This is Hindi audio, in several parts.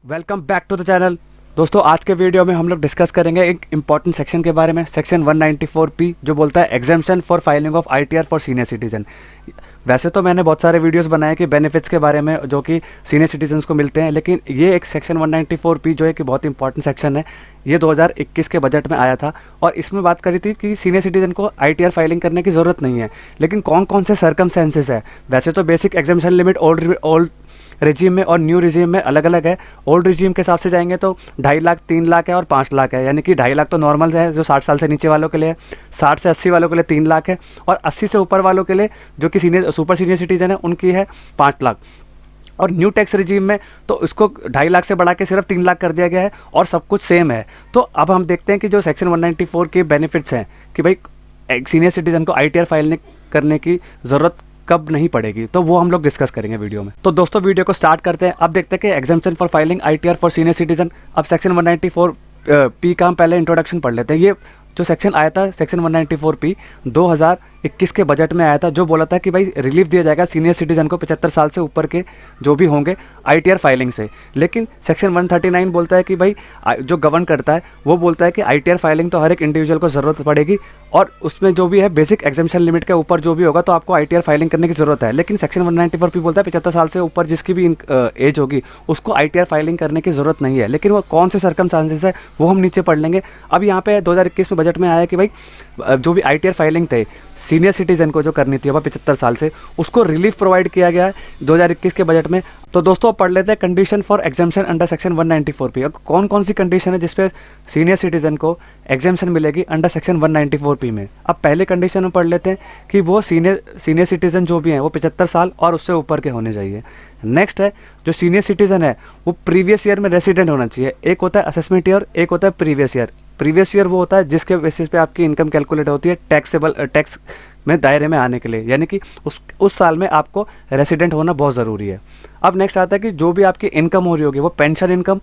Welcome back to the channel. दोस्तों आज के वीडियो में हम लोग डिस्कस करेंगे एक इंपॉर्टेंट सेक्शन के बारे में, सेक्शन 194P, जो बोलता है exemption for filing of ITR for senior citizen. वैसे तो मैंने बहुत सारे वीडियोस बनाए कि बेनिफिट्स के बारे में जो कि सीनियर सिटीजन्स को मिलते हैं, लेकिन ये एक सेक्शन 194P जो है कि बहुत इंपॉर्टेंट सेक्शन है। ये 2021 के बजट में आया था और इसमें बात करी थी कि सीनियर सिटीजन को आईटीआर फाइलिंग करने की ज़रूरत नहीं है, लेकिन कौन कौन से सर्कमस्टेंसेस है। वैसे तो basic exemption limit old regime में और न्यू रिजीम में अलग अलग है। ओल्ड रिजीम के हिसाब से जाएंगे तो 2.5 लाख, 3 लाख है और 5 लाख है, यानी कि 2.5 लाख तो नॉर्मल है जो 60 साल से नीचे वालों के लिए है, 60 से 80 वालों के लिए 3 लाख है, और 80 से ऊपर वालों के लिए जो कि सुपर सीनियर सिटीजन है उनकी है 5 लाख। और न्यू टैक्स रिजीम में तो इसको 2.5 लाख से बढ़ा के सिर्फ 3 लाख कर दिया गया है और सब कुछ सेम है। तो अब हम देखते हैं कि जो सेक्शन 194 के बेनिफिट्स हैं कि भाई एक सीनियर सिटीजन को आईटीआर फाइल करने की ज़रूरत कब नहीं पड़ेगी, तो वो हम लोग डिस्कस करेंगे वीडियो में। तो दोस्तों वीडियो को स्टार्ट करते हैं। अब देखते हैं कि exemption for filing ITR for senior citizen. अब सेक्शन 194P का हम पहले इंट्रोडक्शन पढ़ लेते हैं। ये जो सेक्शन आया था सेक्शन 194P 2021 के बजट में आया था, जो बोला था कि भाई रिलीफ दिया जाएगा सीनियर सिटीजन को 75 साल से ऊपर के जो भी होंगे आईटीआर फाइलिंग से। लेकिन सेक्शन 139 बोलता है कि भाई जो गवर्न करता है वो बोलता है कि आईटीआर फाइलिंग तो हर एक इंडिविजुअल को ज़रूरत पड़ेगी और उसमें जो भी है बेसिक एग्जेम्पशन लिमिट के ऊपर जो भी होगा तो आपको आईटीआर फाइलिंग करने की ज़रूरत है। लेकिन सेक्शन 194P बोलता है 75 साल से ऊपर जिसकी भी एज होगी उसको आईटीआर फाइलिंग करने की ज़रूरत नहीं है। लेकिन वो कौन से सर्कमस्टेंसेस है वो हम नीचे पढ़ लेंगे। अब यहाँ पे 2021 में बजट में आया कि भाई जो भी आईटीआर फाइलिंग थे सीनियर सिटीजन को जो करनी थी अब 75 साल से, उसको रिलीफ प्रोवाइड किया गया है 2021 के बजट में। तो दोस्तों पढ़ लेते हैं condition for exemption under section 194P। अब कौन कौन सी कंडीशन है जिसपे सीनियर सिटीजन को एग्जेम्पशन मिलेगी अंडर सेक्शन 194P में। अब पहले कंडीशन में पढ़ लेते हैं कि वो सीनियर सिटीजन जो भी हैं वो 75 साल और उससे ऊपर के होने चाहिए। नेक्स्ट है जो सीनियर सिटीजन है वो प्रीवियस ईयर में रेसिडेंट होना चाहिए। एक होता है असेसमेंट ईयर, एक होता है प्रीवियस ईयर। प्रीवियस ईयर वो होता है जिसके बेसिस पे आपकी इनकम कैलकुलेट होती है टैक्स में दायरे में आने के लिए, यानी कि उस साल में आपको रेसिडेंट होना बहुत ज़रूरी है। अब नेक्स्ट आता है कि जो भी आपकी इनकम हो रही होगी वो पेंशन इनकम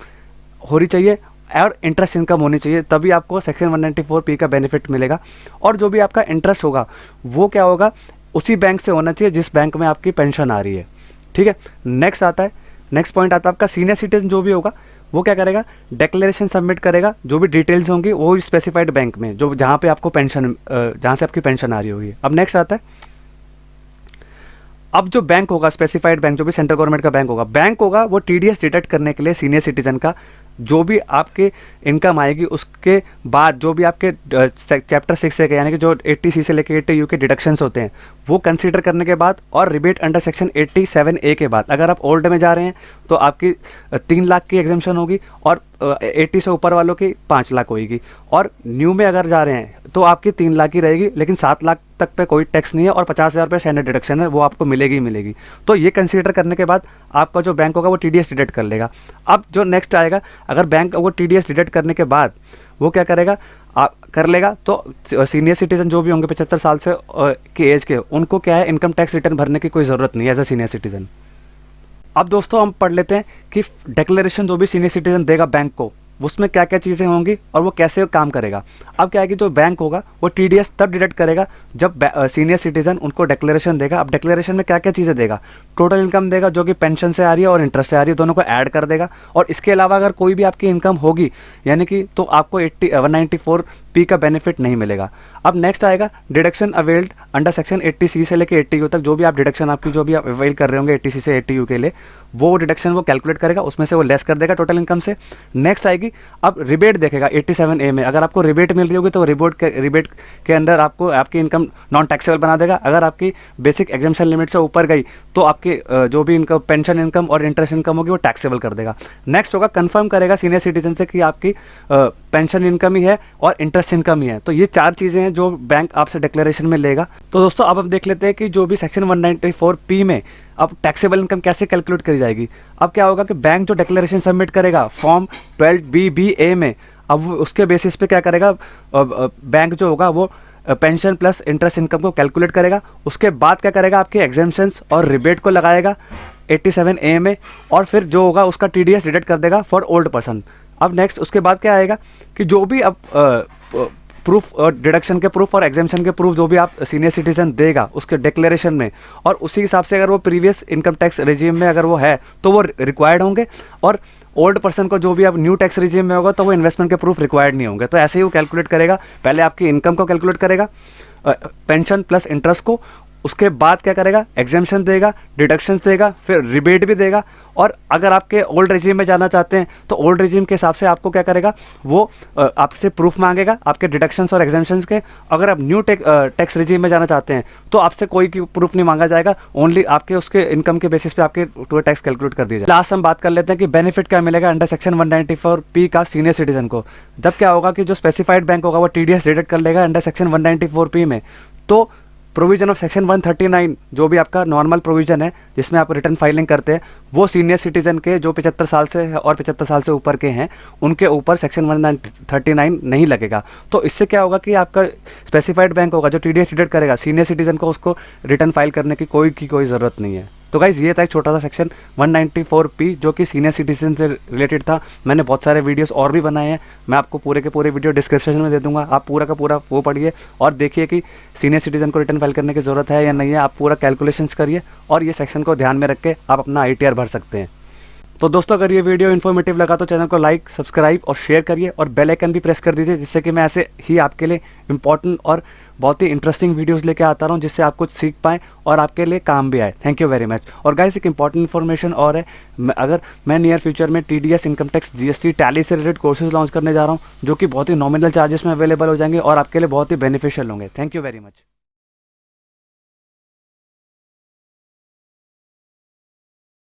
होनी चाहिए और इंटरेस्ट इनकम होनी चाहिए, तभी आपको सेक्शन 194P का बेनिफिट मिलेगा। और जो भी आपका इंटरेस्ट होगा वो क्या होगा, उसी बैंक से होना चाहिए जिस बैंक में आपकी पेंशन आ रही है। ठीक है। नेक्स्ट पॉइंट आता है आपका सीनियर सिटीजन जो भी होगा वो क्या करेगा, डिक्लेरेशन सबमिट करेगा, जो भी डिटेल्स होंगी वो स्पेसिफाइड बैंक में जो जहाँ पे आपको पेंशन जहाँ से आपकी पेंशन आ रही होगी। अब नेक्स्ट आता है, अब जो बैंक होगा स्पेसिफाइड बैंक जो भी सेंट्रल गवर्नमेंट का बैंक होगा वो टीडीएस डिडक्ट करने के लिए सीनियर सिटीजन का जो भी आपके इनकम आएगी उसके बाद जो भी आपके चैप्टर 6 से यानी कि जो 80C से लेकर 80U के डिडक्शंस होते हैं वो कंसीडर करने के बाद और रिबेट अंडर सेक्शन 87A के बाद, अगर आप ओल्ड में जा रहे हैं तो आपकी 3 लाख की एग्जेम्पशन होगी और 80 से ऊपर वालों की 5 लाख होगी, और न्यू में अगर जा रहे हैं तो आपकी 3 लाख ही रहेगी, लेकिन 7 लाख तक पे कोई टैक्स नहीं है और 50,000 रुपये स्टैंडर्ड डिडक्शन है वो आपको मिलेगी ही मिलेगी। तो ये कंसीडर करने के बाद आपका जो बैंक होगा वो टीडीएस डिडक्ट कर लेगा। अब जो नेक्स्ट आएगा, अगर बैंक वो टीडीएस डिडक्ट करने के बाद वो क्या करेगा कर लेगा तो सीनियर सिटीजन जो भी होंगे 75 साल से की एज के, उनको क्या है इनकम टैक्स रिटर्न भरने की कोई ज़रूरत नहीं है एज अ सीनियर सिटीजन। अब दोस्तों हम पढ़ लेते हैं कि डिक्लेरेशन जो भी सीनियर सिटीजन देगा बैंक को उसमें क्या क्या चीज़ें होंगी और वो कैसे काम करेगा। अब क्या है कि जो बैंक होगा वो टीडीएस तब डिडक्ट करेगा जब सीनियर सिटीजन उनको डिक्लेरेशन देगा। अब डिक्लेरेशन में क्या क्या चीज़ें देगा, टोटल इनकम देगा जो कि पेंशन से आ रही है और इंटरेस्ट से आ रही है, दोनों को ऐड कर देगा। और इसके अलावा अगर कोई भी आपकी इनकम होगी यानी कि तो आपको 194P का बेनिफिट नहीं मिलेगा। अब नेक्स्ट आएगा deduction availed under section 80C से लेकर 80U तक, जो भी आप डिडक्शन आपकी जो भी आप अवेल कर रहे होंगे 80C से 80U के लिए वो डिडक्शन वो कैलकुलेट करेगा, उसमें से वो लेस कर देगा टोटल इनकम से। नेक्स्ट आएगी अब रिबेट देखेगा 87A में, अगर आपको रिबेट मिल रही होगी तो रिबेट के अंदर आपको आपकी इनकम नॉन टैक्सेबल बना देगा। अगर आपकी बेसिक एग्जेम्पशन लिमिट से ऊपर गई तो आपकी जो भी इनकम पेंशन इनकम और इंटरेस्ट इनकम होगी वो टैक्सेबल कर देगा। नेक्स्ट होगा कंफर्म करेगा सीनियर सिटीजन से कि आपकी पेंशन इनकम ही है और इंटरेस्ट इनकम ही है। तो ये 4 चीज़ें हैं जो बैंक आपसे डिक्लेरेशन में लेगा। तो दोस्तों अब हम देख लेते हैं कि जो भी सेक्शन 194P में अब टैक्सेबल इनकम कैसे कैलकुलेट करी जाएगी। अब क्या होगा कि बैंक जो डिक्लेरेशन सबमिट करेगा फॉर्म 12BBA में, अब उसके बेसिस पे क्या करेगा बैंक जो होगा वो पेंशन प्लस इंटरेस्ट इनकम को कैलकुलेट करेगा। उसके बाद क्या करेगा आपके एग्जेम्पशंस और रिबेट को लगाएगा 87A में, और फिर जो होगा उसका टीडीएस डिडक्ट कर देगा फॉर ओल्ड पर्सन। अब नेक्स्ट उसके बाद क्या आएगा कि जो भी अब प्रूफ और डिडक्शन के प्रूफ और एग्जाम्शन के प्रूफ जो भी आप सीनियर सिटीजन देगा उसके डिक्लेरेशन में, और उसी हिसाब से अगर वो प्रीवियस इनकम टैक्स रिजीम में अगर वो है तो वो रिक्वायर्ड होंगे, और ओल्ड पर्सन को जो भी अब न्यू टैक्स रिजीम में होगा तो वो इन्वेस्टमेंट के प्रूफ रिक्वायर्ड नहीं होंगे। तो ऐसे ही वो कैलकुलेट करेगा, पहले आपकी इनकम को कैलकुलेट करेगा, पेंशन प्लस इंटरेस्ट को, उसके बाद क्या करेगा, एग्जाम्शन देगा, डिडक्शंस देगा, फिर रिबेट भी देगा। और अगर आपके ओल्ड रिजीम में जाना चाहते हैं तो ओल्ड रिजीम के हिसाब से आपको क्या करेगा, वो आपसे प्रूफ मांगेगा आपके डिडक्शंस और एग्जाम्शंस के। अगर आप न्यू टैक्स रिजीम में जाना चाहते हैं तो आपसे कोई प्रूफ नहीं मांगा जाएगा, ओनली आपके उसके इनकम के बेसिस पे आपके टैक्स कैलकुलेट कर दिया जाए। लास्ट हम बात कर लेते हैं कि बेनिफिट क्या मिलेगा अंडर सेक्शन 194P का सीनियर सिटीजन को। जब क्या होगा कि जो स्पेसिफाइड बैंक होगा वो TDS डिडक्ट कर लेगा अंडर सेक्शन 194P में, तो प्रोविजन ऑफ सेक्शन 139 जो भी आपका नॉर्मल प्रोविजन है जिसमें आप रिटर्न फाइलिंग करते हैं, वो सीनियर सिटीजन के जो 75 साल से और 75 साल से ऊपर के हैं उनके ऊपर सेक्शन 139 नहीं लगेगा। तो इससे क्या होगा कि आपका स्पेसिफाइड बैंक होगा जो TDS डिडक्ट करेगा, सीनियर सिटीजन को उसको रिटर्न फाइल करने की कोई ज़रूरत नहीं है। तो गाइज ये था एक छोटा सा सेक्शन 194P जो कि सीनियर सिटीजन से रिलेटेड था। मैंने बहुत सारे वीडियोस और भी बनाए हैं, मैं आपको पूरे के पूरे वीडियो डिस्क्रिप्शन में दे दूंगा, आप पूरा का पूरा वो पढ़िए और देखिए कि सीनियर सिटीजन को रिटर्न फाइल करने की ज़रूरत है या नहीं है। आप पूरा कैलकुलेशंस करिए और ये सेक्शन को ध्यान में रख के आप अपना ITR भर सकते हैं। तो दोस्तों अगर ये वीडियो इन्फॉर्मेटिव लगा तो चैनल को लाइक, सब्सक्राइब और शेयर करिए, और बेल आइकन भी प्रेस कर दीजिए, जिससे कि मैं ऐसे ही आपके लिए इंपॉर्टेंट और बहुत ही इंटरेस्टिंग वीडियोस लेके आता रहूँ, जिससे आप कुछ सीख पाएँ और आपके लिए काम भी आए। Thank you very much. और गाइस एक इंपॉर्टेंट इन्फॉर्मेशन और है, अगर मैं नियर फ्यूचर में TDS, income tax, GST, tally से रिलेटेड कोर्सेज लॉन्च करने जा रहा हूँ जो कि बहुत ही नॉमिनल चार्जेस में अवेलेबल हो जाएंगे और आपके लिए बहुत ही बेनिफिशियल होंगे। Thank you very much.